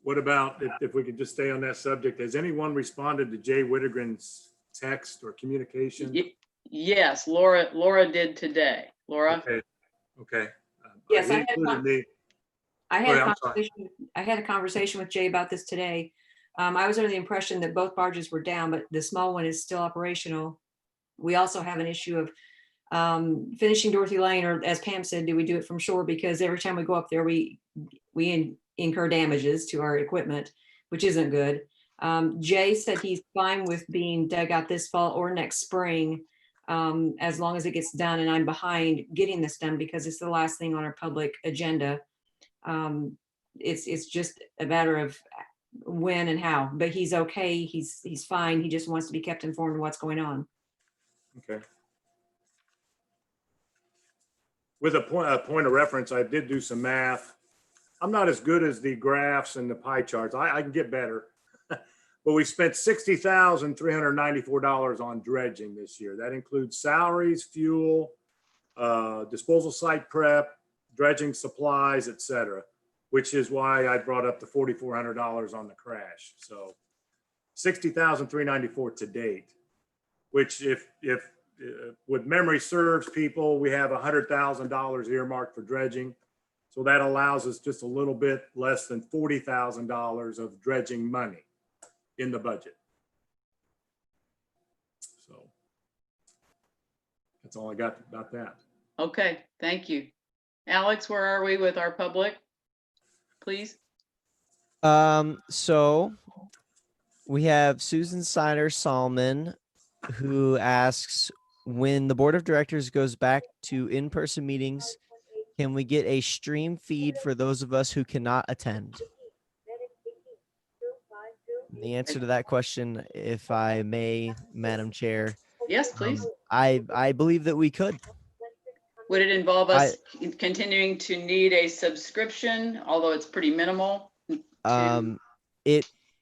H: What about, if we could just stay on that subject, has anyone responded to Jay Whittegren's text or communication?
C: Yes, Laura did today. Laura?
H: Okay.
E: Yes,
H: He included me.
E: I
H: sorry.
E: had a conversation with Jay about this today. I was under the impression that both barges were down, but the small one is still operational. We also have an issue of finishing Dorothy Lane, or as Pam said, do we do it from shore? Because every time we go up there, we incur damages to our equipment, which isn't good. Jay said he's fine with being dug out this fall or next spring, as long as it gets done. And I'm behind getting this done because it's the last thing on our public agenda. It's just a matter of when and how, but he's okay. He's fine. He just wants to be kept informed of what's going on.
H: Okay. With a point of reference, I did do some math. I'm not as good as the graphs and the pie charts. I can get better. But we spent $60,394 on dredging this year. That includes salaries, fuel, disposal site prep, dredging supplies, etc., which is why I brought up the $4,400 on the crash. So $60,394 to date, which if with memory serves people, we have $100,000 earmarked for dredging. So that allows us just a little bit less than $40,000 of dredging money in the budget. So that's all I got about that.
C: Okay, thank you. Alex, where are we with our public? Please.
A: So we have Susan Sider Salmon, who asks, when the board of directors goes back to in-person meetings, can we get a stream feed for those of us who cannot attend? The answer to that question, if I may, Madam Chair.
C: Yes, please.
A: I believe that we could.
C: Would it involve us continuing to need a subscription, although it's pretty minimal?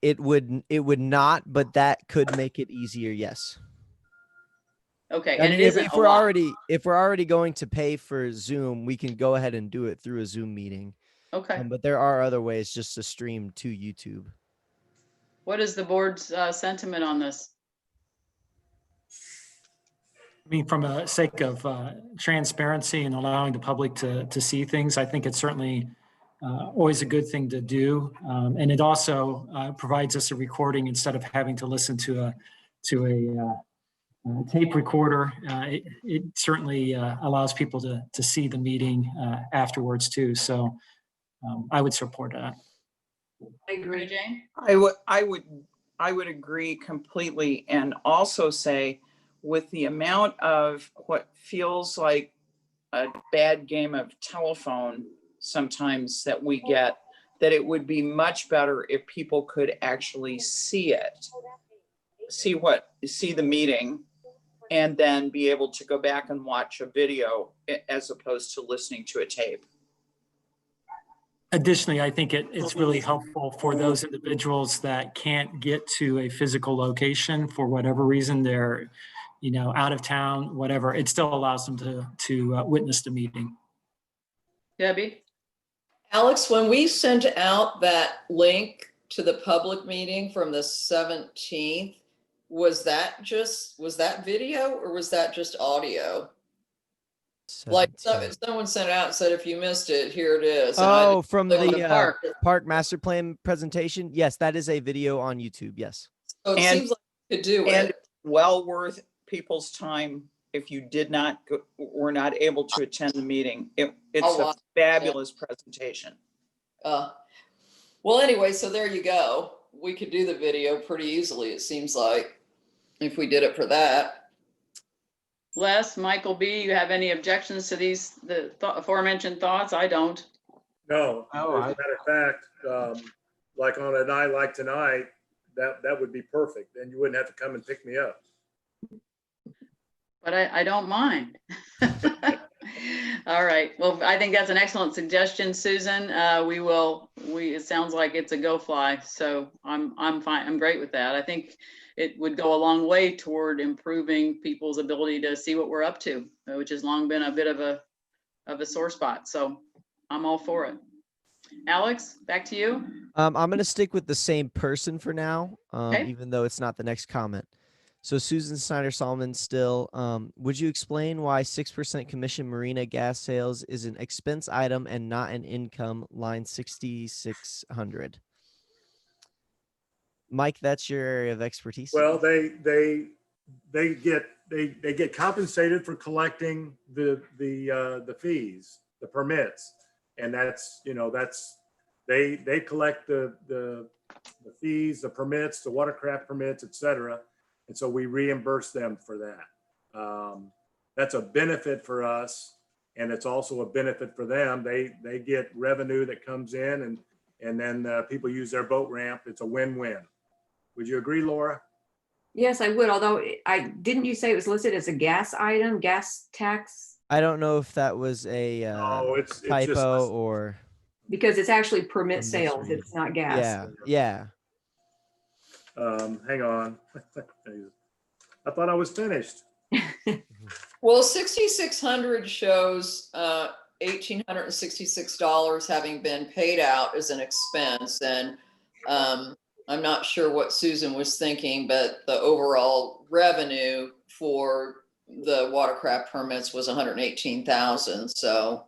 A: It would not, but that could make it easier. Yes.
C: Okay,
A: I
C: and
A: mean,
C: it
A: if,
C: isn't
A: if
C: a
A: we're
C: lot.
A: already going to pay for Zoom, we can go ahead and do it through a Zoom meeting.
C: Okay,
A: But there are other ways just to stream to YouTube.
C: what is the board's sentiment on this?
D: I mean, from a sake of transparency and allowing the public to see things, I think it's certainly always a good thing to do. And it also provides us a recording instead of having to listen to a tape recorder. It certainly allows people to see the meeting afterwards too. So I would support that.
E: I
C: Mary
E: agree.
C: Jane?
G: I would agree completely, and also say with the amount of what feels like a bad game of telephone sometimes that we get, that it would be much better if people could actually see it, see the meeting, and then be able to go back and watch a video as opposed to listening to a tape.
D: Additionally, I think it's really helpful for those individuals that can't get to a physical location for whatever reason. They're, out of town, whatever. It still allows them to witness the meeting.
C: Debbie?
B: Alex, when we sent out that link to the public meeting from the 17th, was that video or was that just audio? Like
A: 17.
B: someone sent out and said, if you missed it, here it is. And I
A: Oh, from
B: clicked on
A: the
B: park.
A: park master plan presentation. Yes, that is a video on YouTube. Yes.
B: So it
G: And-
B: seems like you could do
G: And
B: it.
G: well worth people's time if you were not able to attend the meeting. It's
B: I'll
G: a
B: watch
G: fabulous presentation.
B: Well, anyway, so there you go. We could do the video pretty easily, it seems like, if we did it for that.
C: Les, Michael B., you have any objections to the aforementioned thoughts? I don't.
H: No, as
F: Oh,
H: a matter of fact, like on a night like tonight, that would be perfect. Then you wouldn't have to come and pick me up.
C: But I don't mind. All right. Well, I think that's an excellent suggestion, Susan. It sounds like it's a go fly. So I'm fine. I'm great with that. I think it would go a long way toward improving people's ability to see what we're up to, which has long been a bit of a sore spot. So I'm all for it. Alex, back to you.
A: I'm going to stick with the same person for now,
C: Okay.
A: even though it's not the next comment. So Susan Snyder-Solomon still, would you explain why 6% commission marina gas sales is an expense item and not an income, line 6600? Mike, that's your area of expertise.
H: Well, they get compensated for collecting the fees, the permits, and they collect the fees, the permits, the watercraft permits, et cetera. And so we reimburse them for that. That's a benefit for us, and it's also a benefit for them. They get revenue that comes in, and then people use their boat ramp. It's a win-win. Would you agree, Laura?
E: Yes, I would, although didn't you say it was listed as a gas item, gas tax?
A: I don't know if that was a
H: It's
A: typo
H: just,
A: or
E: Because it's actually
A: a
E: permit sales,
A: misread.
E: it's not gas.
A: Yeah.
H: hang on. I thought I was finished.
B: Well, 6,600 shows $1,866 having been paid out as an expense. And I'm not sure what Susan was thinking, but the overall revenue for the watercraft permits was 118,000. So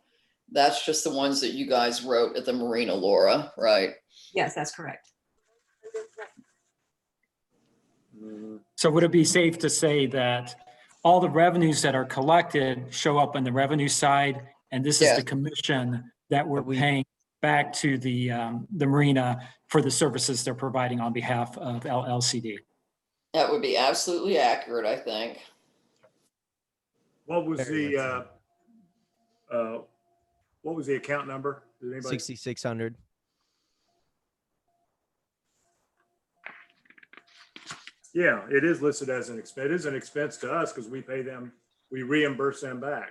B: that's just the ones that you guys wrote at the marina, Laura, right?
E: Yes, that's correct.
D: So would it be safe to say that all the revenues that are collected show up on the revenue side, and this is
B: Yeah.
D: the commission that we're
A: That we-
D: paying back to the marina for the services they're providing on behalf of LLCD?
B: That would be absolutely accurate, I think.
H: What was
A: Very
H: the account number? Did anybody?
A: 6,600.
H: Yeah, it is listed as an expense. It is an expense to us because we pay them, we reimburse them back.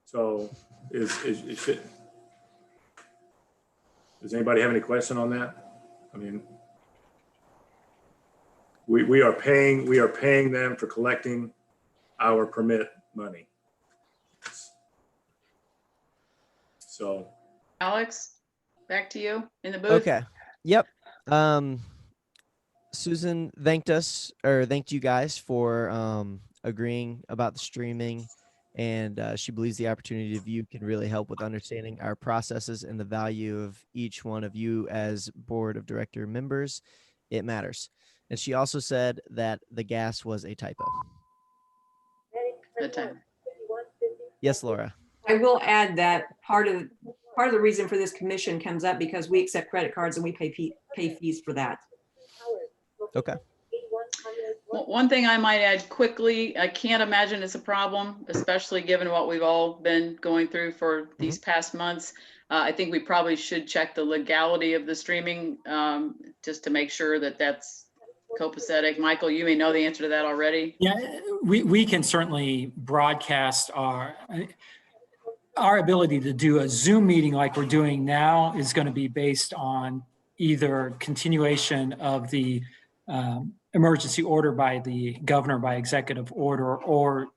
H: So does anybody have any question on that? I mean, we are paying them for collecting our permit money. So,
C: Alex, back to you in the booth.
A: Okay. Yep. Susan thanked you guys for agreeing about the streaming, and she believes the opportunity to view can really help with understanding our processes and the value of each one of you as board of director members. It matters. And she also said that the gas was a typo.
C: Good time.
A: Yes, Laura.
E: I will add that part of the reason for this commission comes up because we accept credit cards and we pay fees for that.
A: Okay.
C: One thing I might add quickly, I can't imagine it's a problem, especially given what we've all been going through for these past months. I think we probably should check the legality of the streaming just to make sure that that's copacetic. Michael, you may know the answer to that already.
D: Yeah, we can certainly broadcast our ability to do a Zoom meeting like we're doing now is going to be based on either continuation of the emergency order by the governor by executive order, or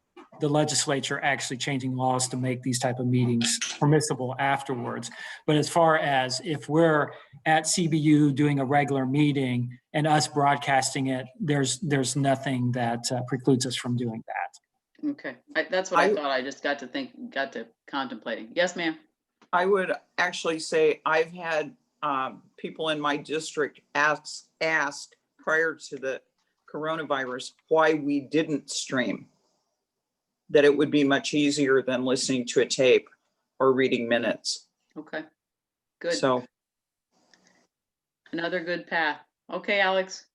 D: the legislature actually changing laws to make these type of meetings permissible afterwards. But as far as if we're at CBU doing a regular meeting and us broadcasting it, there's nothing that precludes us from doing that.
C: Okay, that's what I thought. I just got to contemplating. Yes, ma'am.
G: I would actually say I've had people in my district ask prior to the coronavirus why we didn't stream, that it would be much easier than listening to a tape or reading minutes.
C: Okay, good.
G: So
C: another good path. Okay, Alex.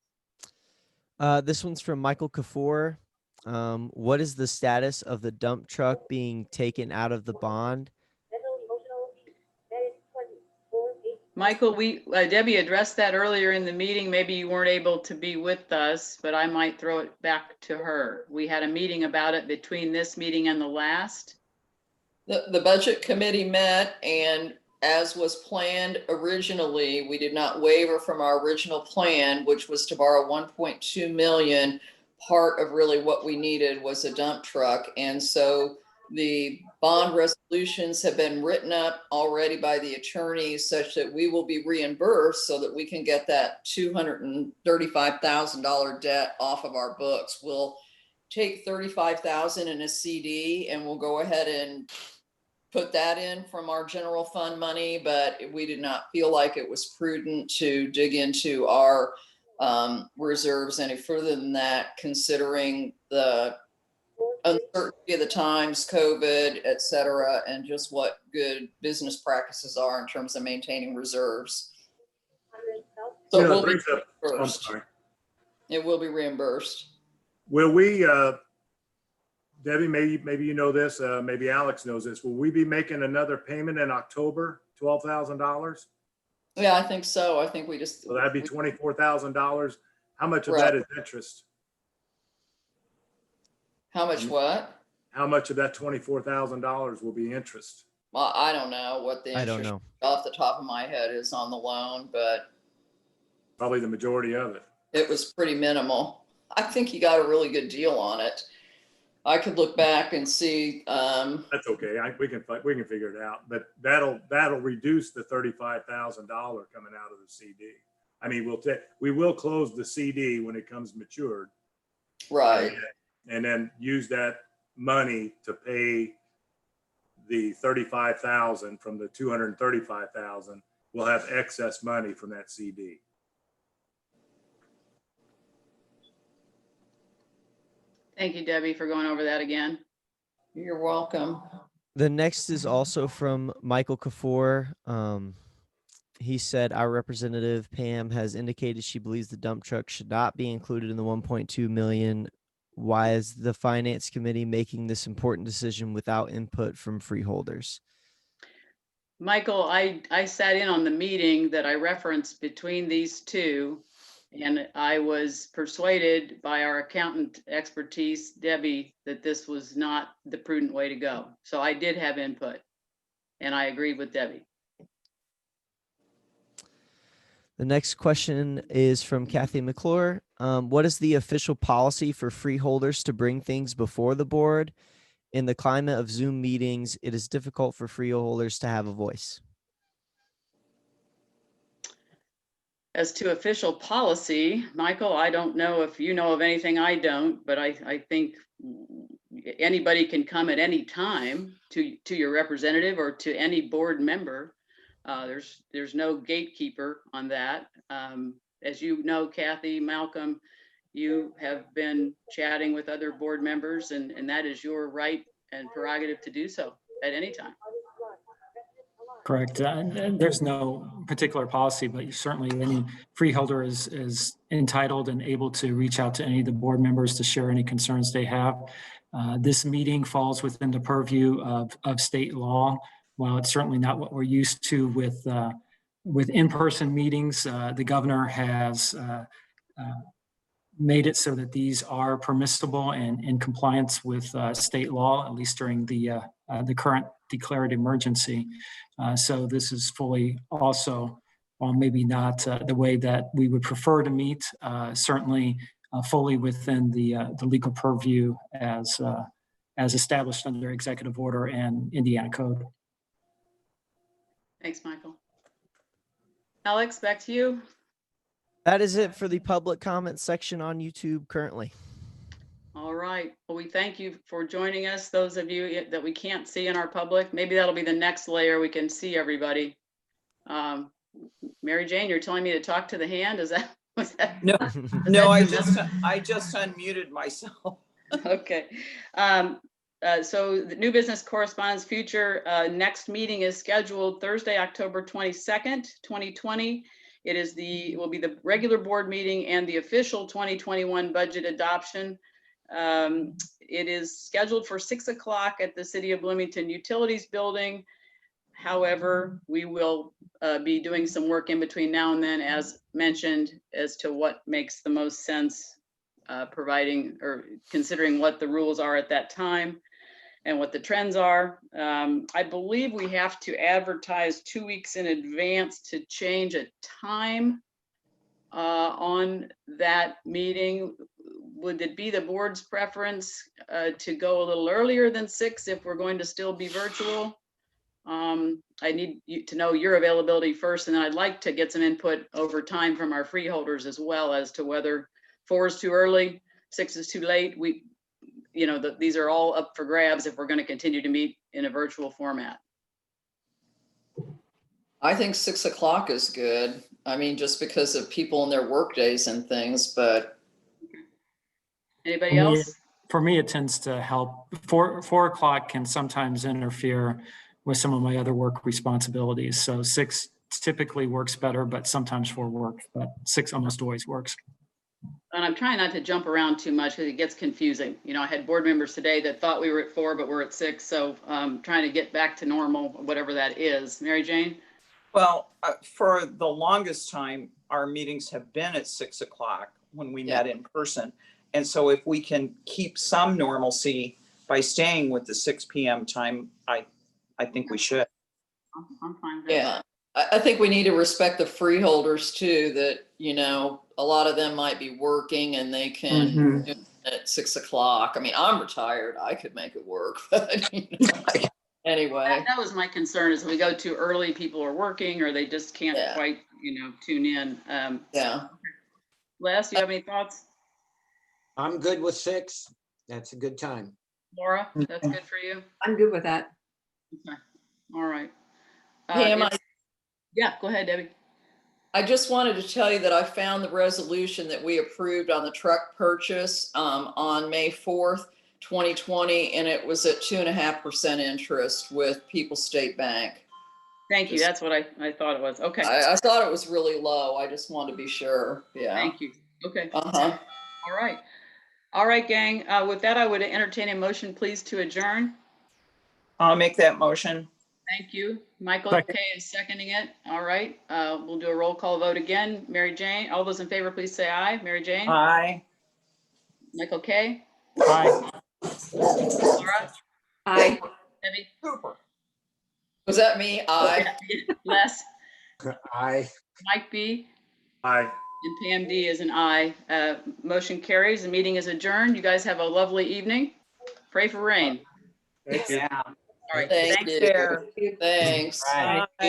A: This one's from Michael Kafour. What is the status of the dump truck being taken out of the bond?
C: Michael, Debbie addressed that earlier in the meeting. Maybe you weren't able to be with us, but I might throw it back to her. We had a meeting about it between this meeting and the last.
B: The budget committee met, and as was planned originally, we did not waver from our original plan, which was to borrow 1.2 million. Part of really what we needed was a dump truck. And so the bond resolutions have been written up already by the attorneys such that we will be reimbursed so that we can get that $235,000 debt off of our books. We'll take $35,000 in a CD and we'll go ahead and put that in from our general fund money, but we did not feel like it was prudent to dig into our reserves any further than that, considering the uncertainty of the times, COVID, et cetera, and just what good business practices are in terms of maintaining reserves. So we'll be reimbursed. It will be reimbursed.
H: will we, Debbie, maybe you know this, maybe Alex knows this. Will we be making another payment in October, $12,000?
B: Yeah, I think so. I think we just.
H: So that'd be $24,000. How much of that is interest?
B: How much what?
H: How much of that $24,000 will be interest?
B: Well, I don't know what the
A: I don't
B: interest
A: know.
B: off the top of my head is on the loan, but
H: Probably the majority of it.
B: it was pretty minimal. I think he got a really good deal on it. I could look back and see.
H: That's okay. We can figure it out. But that'll reduce the $35,000 coming out of the CD. I mean, we will close the CD when it comes matured.
B: Right.
H: And then use that money to pay the $35,000 from the $235,000. We'll have excess money from that CD.
C: Thank you, Debbie, for going over that again.
B: You're welcome.
A: The next is also from Michael Kafour. He said, our representative Pam has indicated she believes the dump truck should not be included in the 1.2 million. Why is the finance committee making this important decision without input from freeholders?
C: Michael, I sat in on the meeting that I referenced between these two, and I was persuaded by our accountant expertise, Debbie, that this was not the prudent way to go. So I did have input, and I agreed with Debbie.
A: The next question is from Kathy McClure. What is the official policy for freeholders to bring things before the board? In the climate of Zoom meetings, it is difficult for freeholders to have a voice.
C: As to official policy, Michael, I don't know if you know of anything I don't, but I think anybody can come at any time to your representative or to any board member. There's no gatekeeper on that. As you know, Kathy, Malcolm, you have been chatting with other board members, and that is your right and prerogative to do so at any time.
D: Correct. And there's no particular policy, but certainly any freeholder is entitled and able to reach out to any of the board members to share any concerns they have. This meeting falls within the purview of state law. While it's certainly not what we're used to with in-person meetings, the governor has made it so that these are permissible and in compliance with state law, at least during the current declared emergency. So this is fully also, while maybe not the way that we would prefer to meet, certainly fully within the legal purview as established under executive order and Indiana code.
C: Thanks, Michael. Alex, back to you.
A: That is it for the public comment section on YouTube currently.
C: All right. Well, we thank you for joining us. Those of you that we can't see in our public, maybe that'll be the next layer. We can see everybody. Mary Jane, you're telling me to talk to the hand? Is that?
G: No, no, I just unmuted myself.
C: Okay. So the new business correspondence future next meeting is scheduled Thursday, October 22nd, 2020. It will be the regular board meeting and the official 2021 budget adoption. It is scheduled for 6 o'clock at the City of Bloomington Utilities Building. However, we will be doing some work in between now and then, as mentioned, as to what makes the most sense, providing or considering what the rules are at that time and what the trends are. I believe we have to advertise 2 weeks in advance to change a time on that meeting. Would it be the board's preference to go a little earlier than 6 if we're going to still be virtual? I need you to know your availability first, and then I'd like to get some input over time from our freeholders as well as to whether 4 is too early, 6 is too late. These are all up for grabs if we're going to continue to meet in a virtual format.
B: I think 6 o'clock is good. I mean, just because of people and their work days and things, but.
C: Anybody else?
D: For me, it tends to help. 4 o'clock can sometimes interfere with some of my other work responsibilities. So 6 typically works better, but sometimes 4 works, but 6 almost always works.
C: And I'm trying not to jump around too much because it gets confusing. I had board members today that thought we were at 4, but we're at 6. So trying to get back to normal, whatever that is. Mary Jane?
G: Well, for the longest time, our meetings have been at 6 o'clock when we met in person. And so if we can keep some normalcy by staying with the 6 p.m. time, I think we should.
C: I'm fine with that.
B: Yeah, I think we need to respect the freeholders too, that, a lot of them might be working and they can do it at 6 o'clock. I mean, I'm retired. I could make it work. But, anyway.
C: That was my concern, is if we go too early, people are working or they just can't quite, tune in.
B: Yeah.
C: Les, you have any thoughts?
F: I'm good with 6. That's a good time.
C: Laura, that's good for you?
E: I'm good with that.
C: Okay. All right.
B: Pam,
C: yeah, go ahead, Debbie.
B: I just wanted to tell you that I found the resolution that we approved on the truck purchase on May 4th, 2020, and it was at 2.5% interest with People's State Bank.
C: Thank you. That's what I thought it was. Okay.
B: I thought it was really low. I just wanted to be sure. Yeah.
C: Thank you. Okay.
B: Uh-huh.
C: All right. All right, gang. With that, I would entertain a motion, please, to adjourn.
G: I'll make that motion.
C: Thank you. Michael
D: Second.
C: K is seconding it. All right. We'll do a roll call vote again. Mary Jane, all those in favor, please say aye. Mary Jane?
G: Aye.
C: Michael K?
D: Aye.
C: Laura?
E: Aye.
C: Debbie?
G: Super.
B: Was that me? Aye.
C: Les?
F: I
C: Mike B?
H: Aye.
C: And Pam D is an aye. Motion carries. The meeting is adjourned. You guys have a lovely evening. Pray for rain.
H: Thank you.
G: Yeah.
C: All right.
B: Thank
G: Thanks,
B: you.
G: Bear.
B: Thanks.
F: Right.
G: Bye.